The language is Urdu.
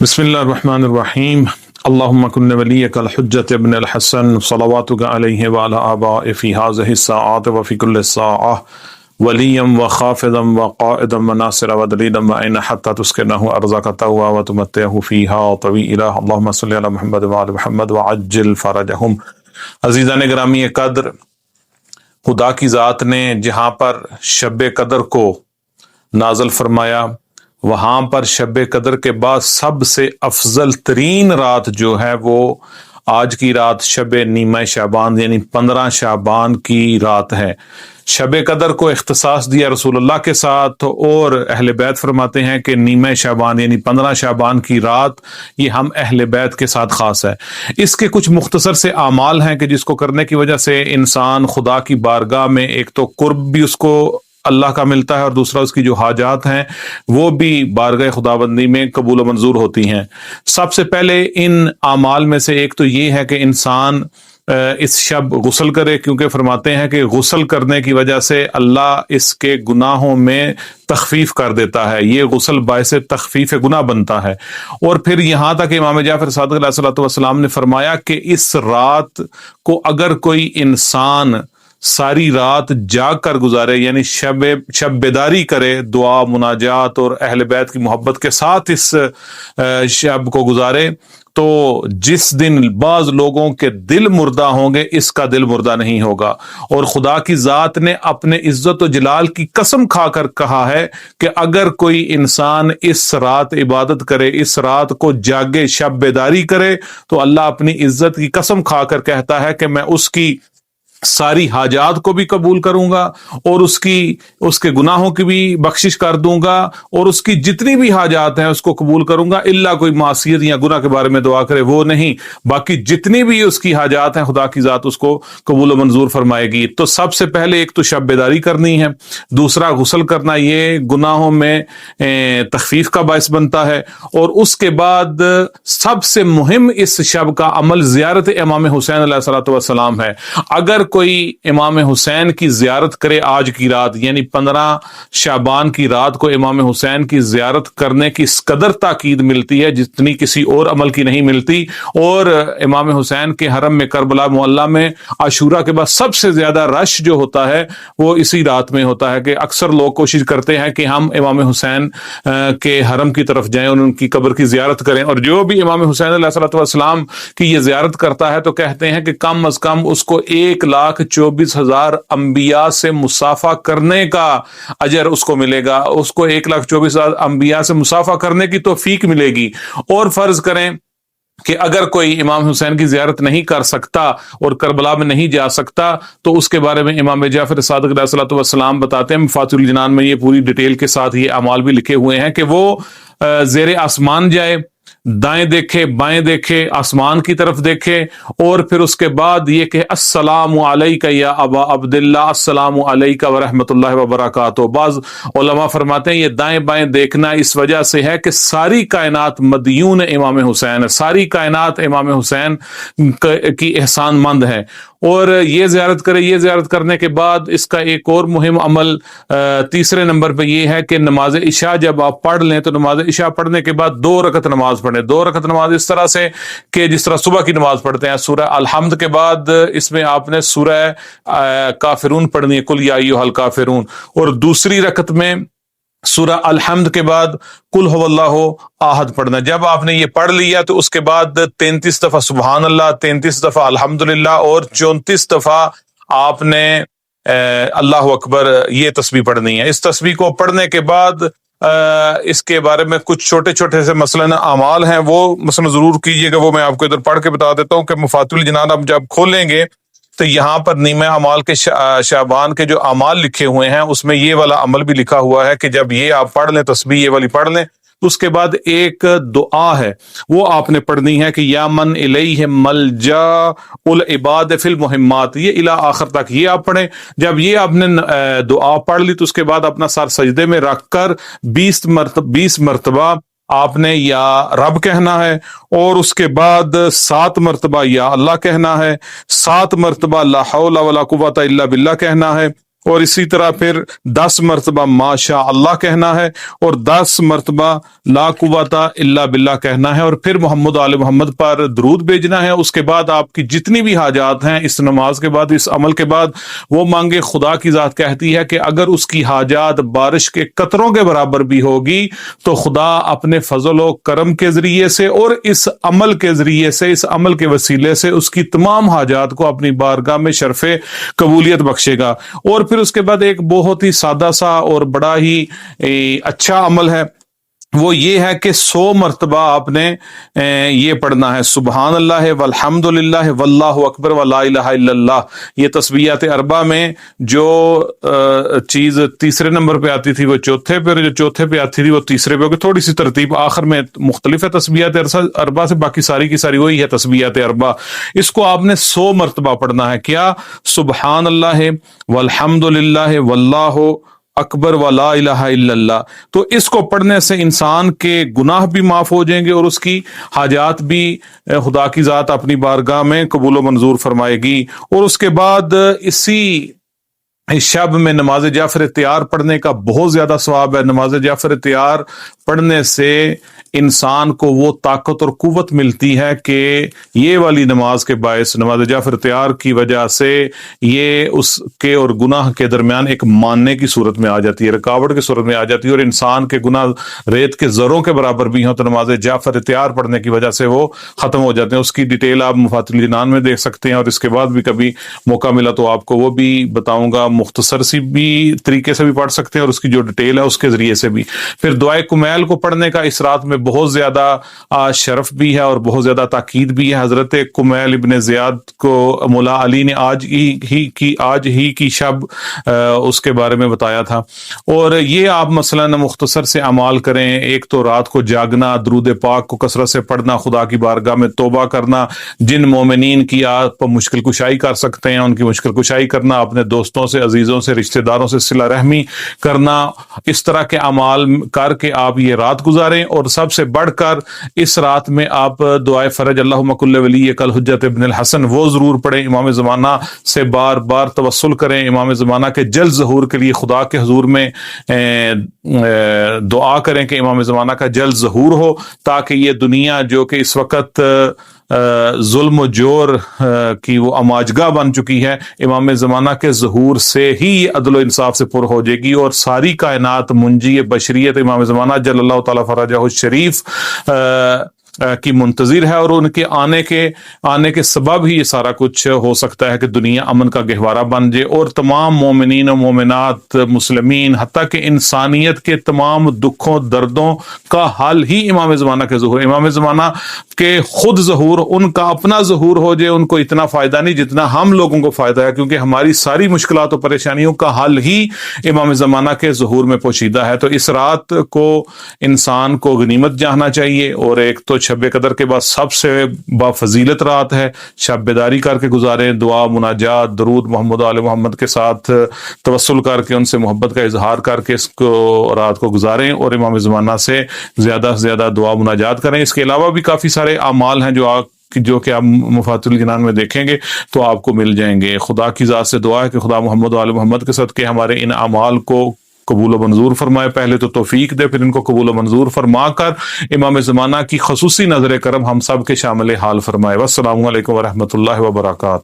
بسم اللہ الرحمن الرحیم اللہم کن ولیک الحجۃ ابن الحسن صلواتک علیہ وعلی آبائہ فی ہذہ الساعات وفی کل ساعہ ولیا وخافضا وقائدا وناصرا ودلیلا معینا حتی تسکنہ ارضک طوعا وتمتعہ فیہا طویلا اللہم صلی علی محمد وعلی محمد وعجل فرجہم۔ عزیزان گرامی قدر، خدا کی ذات نے جہاں پر شب قدر کو نازل فرمایا، وہاں پر شب قدر کے بعد سب سے افضل ترین رات جو ہے وہ آج کی رات شب نیمہ شعبان یعنی 15 شعبان کی رات ہے۔ شب قدر کو اختصاص دیا رسول اللہ کے ساتھ، اور اہل بیت فرماتے ہیں کہ نیمہ شعبان یعنی 15 شعبان کی رات یہ ہم اہل بیت کے ساتھ خاص ہے۔ اس کے کچھ مختصر سے اعمال ہیں کہ جس کو کرنے کی وجہ سے انسان خدا کی بارگاہ میں ایک تو قرب بھی اس کو اللہ کا ملتا ہے، اور دوسرا اس کی جو حاجات ہیں وہ بھی بارگاہ خداوندی میں قبول و منظور ہوتی ہیں۔ سب سے پہلے ان اعمال میں سے ایک تو یہ ہے کہ انسان اس شب غسل کرے، کیونکہ فرماتے ہیں کہ غسل کرنے کی وجہ سے اللہ اس کے گناہوں میں تخفیف کر دیتا ہے، یہ غسل باعث تخفیف گناہ بنتا ہے۔ اور پھر یہاں تک امام جعفر صادق علیہ الصلوۃ والسلام نے فرمایا کہ اس رات کو اگر کوئی انسان ساری رات جاگ کر گزارے، یعنی شب بیداری کرے، دعا مناجات اور اہل بیت کی محبت کے ساتھ اس شب کو گزارے، تو جس دن بعض لوگوں کے دل مردہ ہوں گے اس کا دل مردہ نہیں ہوگا۔ اور خدا کی ذات نے اپنے عزت و جلال کی قسم کھا کر کہا ہے کہ اگر کوئی انسان اس رات عبادت کرے، اس رات کو جاگے، شب بیداری کرے، تو اللہ اپنی عزت کی قسم کھا کر کہتا ہے کہ میں اس کی ساری حاجات کو بھی قبول کروں گا، اور اس کے گناہوں کی بھی بخشش کر دوں گا، اور اس کی جتنی بھی حاجات ہیں اس کو قبول کروں گا، الا کوئی معصیت یا گناہ کے بارے میں دعا کرے وہ نہیں، باقی جتنی بھی اس کی حاجات ہیں خدا کی ذات اس کو قبول و منظور فرمائے گی۔ تو سب سے پہلے ایک تو شب بیداری کرنی ہے، دوسرا غسل کرنا، یہ گناہوں میں تخفیف کا باعث بنتا ہے، اور اس کے بعد سب سے مہم اس شب کا عمل زیارت امام حسین علیہ الصلوۃ والسلام ہے۔ اگر کوئی امام حسین کی زیارت کرے آج کی رات یعنی 15 شعبان کی رات کو، امام حسین کی زیارت کرنے کی اس قدر تاکید ملتی ہے جتنی کسی اور عمل کی نہیں ملتی۔ اور امام حسین کے حرم میں کربلا معلیٰ میں عاشورہ کے بعد سب سے زیادہ رش جو ہوتا ہے وہ اسی رات میں ہوتا ہے، کہ اکثر لوگ کوشش کرتے ہیں کہ ہم امام حسین کے حرم کی طرف جائیں اور ان کی قبر کی زیارت کریں، اور جو بھی امام حسین علیہ الصلوۃ والسلام کی یہ زیارت کرتا ہے تو کہتے ہیں کہ کم از کم اس کو 1,24,000 انبیاء سے مصافحہ کرنے کا اجر اس کو ملے گا، اس کو 1,24,000 انبیاء سے مصافحہ کرنے کی توفیق ملے گی۔ اور فرض کریں کہ اگر کوئی امام حسین کی زیارت نہیں کر سکتا اور کربلا میں نہیں جا سکتا، تو اس کے بارے میں امام جعفر صادق علیہ الصلوۃ والسلام بتاتے ہیں، مفاتیح الجنان میں یہ پوری ڈیٹیل کے ساتھ یہ اعمال بھی لکھے ہوئے ہیں، کہ وہ زیر آسمان جائے، دائیں دیکھے بائیں دیکھے، آسمان کی طرف دیکھے، اور پھر اس کے بعد یہ کہ السلام علیک یا ابا عبداللہ، السلام علیک ورحمۃ اللہ وبرکاتہ۔ بعض علماء فرماتے ہیں یہ دائیں بائیں دیکھنا اس وجہ سے ہے کہ ساری کائنات مدیون امام حسین ہے، ساری کائنات امام حسین کی احسان مند ہے، اور یہ زیارت کرے۔ یہ زیارت کرنے کے بعد اس کا ایک اور مہم عمل تیسرے نمبر پہ یہ ہے کہ نماز عشاء جب آپ پڑھ لیں تو نماز عشاء پڑھنے کے بعد 2 رکعت نماز پڑھیں۔ 2 رکعت نماز اس طرح سے کہ جس طرح صبح کی نماز پڑھتے ہیں، سورہ الحمد کے بعد اس میں آپ نے سورہ کافرون پڑھنی ہے، قل یا ایھا الکافرون، اور دوسری رکعت میں سورہ الحمد کے بعد قل ھو اللہ احد پڑھنا۔ جب آپ نے یہ پڑھ لیا تو اس کے بعد 33 دفعہ سبحان اللہ، 33 دفعہ الحمدللہ، اور 34 دفعہ آپ نے اللہ اکبر یہ تسبیح پڑھنی ہے۔ اس تسبیح کو پڑھنے کے بعد اس کے بارے میں کچھ چھوٹے چھوٹے سے مثلاً اعمال ہیں، وہ مثلا ضرور کیجیے گا، وہ میں آپ کو ادھر پڑھ کے بتا دیتا ہوں کہ مفاتیح الجنان اب جب کھولیں گے تو یہاں پر نیمہ اعمال کے شعبان کے جو اعمال لکھے ہوئے ہیں اس میں یہ والا عمل بھی لکھا ہوا ہے کہ جب یہ آپ پڑھ لیں، تسبیح یہ والی پڑھ لیں، تو اس کے بعد ایک دعا ہے وہ آپ نے پڑھنی ہے کہ یا من الیہ ملجا العباد فی المہمات، یہ الی آخر تک یہ آپ پڑھیں۔ جب یہ آپ نے دعا پڑھ لی تو اس کے بعد اپنا سر سجدے میں رکھ کر 20 مرتبہ آپ نے یا رب کہنا ہے، اور اس کے بعد 7 مرتبہ یا اللہ کہنا ہے، 7 مرتبہ لا حول ولا قوۃ الا باللہ کہنا ہے، اور اسی طرح پھر 10 مرتبہ ماشاء اللہ کہنا ہے اور 10 مرتبہ لا قوت الا باللہ کہنا ہے، اور پھر محمد آل محمد پر درود بھیجنا ہے۔ اس کے بعد آپ کی جتنی بھی حاجات ہیں اس نماز کے بعد، اس عمل کے بعد، وہ مانگے۔ خدا کی ذات کہتی ہے کہ اگر اس کی حاجات بارش کے قطروں کے برابر بھی ہوگی تو خدا اپنے فضل و کرم کے ذریعے سے اور اس عمل کے ذریعے سے، اس عمل کے وسیلے سے اس کی تمام حاجات کو اپنی بارگاہ میں شرف قبولیت بخشے گا۔ اور پھر اس کے بعد ایک بہت ہی سادہ سا اور بڑا ہی اچھا عمل ہے، وہ یہ ہے کہ 100 مرتبہ آپ نے یہ پڑھنا ہے، سبحان اللہ والحمد للہ واللہ اکبر ولا الہ الا اللہ۔ یہ تسبیحات اربع میں جو چیز تیسرے نمبر پہ آتی تھی وہ چوتھے پہ، جو چوتھے پہ آتی تھی وہ تیسرے پہ ہوگی۔ تھوڑی سی ترتیب آخر میں مختلف ہے تسبیحات اربع سے، باقی ساری کی ساری وہی ہے تسبیحات اربع۔ اس کو آپ نے 100 مرتبہ پڑھنا ہے۔ کیا؟ سبحان اللہ والحمد للہ واللہ اکبر ولا الہ الا اللہ۔ تو اس کو پڑھنے سے انسان کے گناہ بھی معاف ہو جائیں گے اور اس کی حاجات بھی خدا کی ذات اپنی بارگاہ میں قبول و منظور فرمائے گی۔ اور اس کے بعد اسی شب میں نماز جعفر تیار پڑھنے کا بہت زیادہ ثواب ہے۔ نماز جعفر تیار پڑھنے سے انسان کو وہ طاقت اور قوت ملتی ہے کہ یہ والی نماز کے باعث، نماز جعفر تیار کی وجہ سے یہ اس کے اور گناہ کے درمیان ایک ماننے کی صورت میں آ جاتی ہے، رکاوٹ کی صورت میں آ جاتی ہے، اور انسان کے گناہ ریت کے ذروں کے برابر بھی ہوں تو نماز جعفر تیار پڑھنے کی وجہ سے وہ ختم ہو جاتے ہیں۔ اس کی ڈیٹیل آپ مفات الجنان میں دیکھ سکتے ہیں، اور اس کے بعد بھی کبھی موقع ملا تو آپ کو وہ بھی بتاؤں گا، مختصر سی بھی طریقے سے بھی پڑھ سکتے ہیں اور اس کی جو ڈیٹیل ہے اس کے ذریعے سے بھی۔ پھر دعائے کمیل کو پڑھنے کا اس رات میں بہت زیادہ شرف بھی ہے اور بہت زیادہ تاکید بھی ہے۔ حضرت کمیل ابن زیاد کو مولا علی نے آج ہی کی شب اس کے بارے میں بتایا تھا۔ اور یہ آپ مثلا مختصر سے اعمال کریں، ایک تو رات کو جاگنا، درود پاک کو کثرت سے پڑھنا، خدا کی بارگاہ میں توبہ کرنا، جن مومنین کی آپ مشکل کشائی کر سکتے ہیں ان کی مشکل کشائی کرنا، اپنے دوستوں سے، عزیزوں سے، رشتہ داروں سے صلہ رحمی کرنا، اس طرح کے اعمال کر کے آپ یہ رات گزاریں۔ اور سب سے بڑھ کر اس رات میں آپ دعائے فرج اللہم کل ولیک الحجۃ ابن الحسن وہ ضرور پڑھیں۔ امام زمانہ سے بار بار توسل کریں، امام زمانہ کے جلد ظہور کے لیے خدا کے حضور میں دعا کریں کہ امام زمانہ کا جلد ظہور ہو، تاکہ یہ دنیا جو کہ اس وقت ظلم و جور کی وہ اماجگاہ بن چکی ہے، امام زمانہ کے ظہور سے ہی یہ عدل و انصاف سے پر ہو جائے گی، اور ساری کائنات منجی بشریت امام زمانہ جل اللہ تعالیٰ فرجہ الشریف کی منتظر ہے، اور ان کے آنے کے سبب ہی یہ سارا کچھ ہو سکتا ہے کہ دنیا امن کا گہوارہ بن جائے، اور تمام مومنین و مومنات، مسلمین، حتیٰ کہ انسانیت کے تمام دکھوں دردوں کا حل ہی امام زمانہ کے ظہور، امام زمانہ کے خود ظہور، ان کا اپنا ظہور ہو جائے، ان کو اتنا فائدہ نہیں جتنا ہم لوگوں کو فائدہ ہے، کیونکہ ہماری ساری مشکلات و پریشانیوں کا حل ہی امام زمانہ کے ظہور میں پوشیدہ ہے۔ تو اس رات کو انسان کو غنیمت جاننا چاہیے، اور ایک تو شب قدر کے بعد سب سے بافضیلت رات ہے، شب بیداری کر کے گزاریں، دعا، مناجات، درود محمد آل محمد کے ساتھ توسل کر کے ان سے محبت کا اظہار کر کے اس کو رات کو گزاریں، اور امام زمانہ سے زیادہ سے زیادہ دعا مناجات کریں۔ اس کے علاوہ بھی کافی سارے اعمال ہیں جو کہ آپ مفات الجنان میں دیکھیں گے تو آپ کو مل جائیں گے۔ خدا کی ذات سے دعا ہے کہ خدا محمد و آل محمد کے صدقے ہمارے ان اعمال کو قبول و منظور فرمائے، پہلے تو توفیق دے، پھر ان کو قبول و منظور فرما کر امام زمانہ کی خصوصی نظر کرم ہم سب کے شامل حال فرمائے۔ والسلام علیکم ورحمۃ اللہ وبرکاتہ۔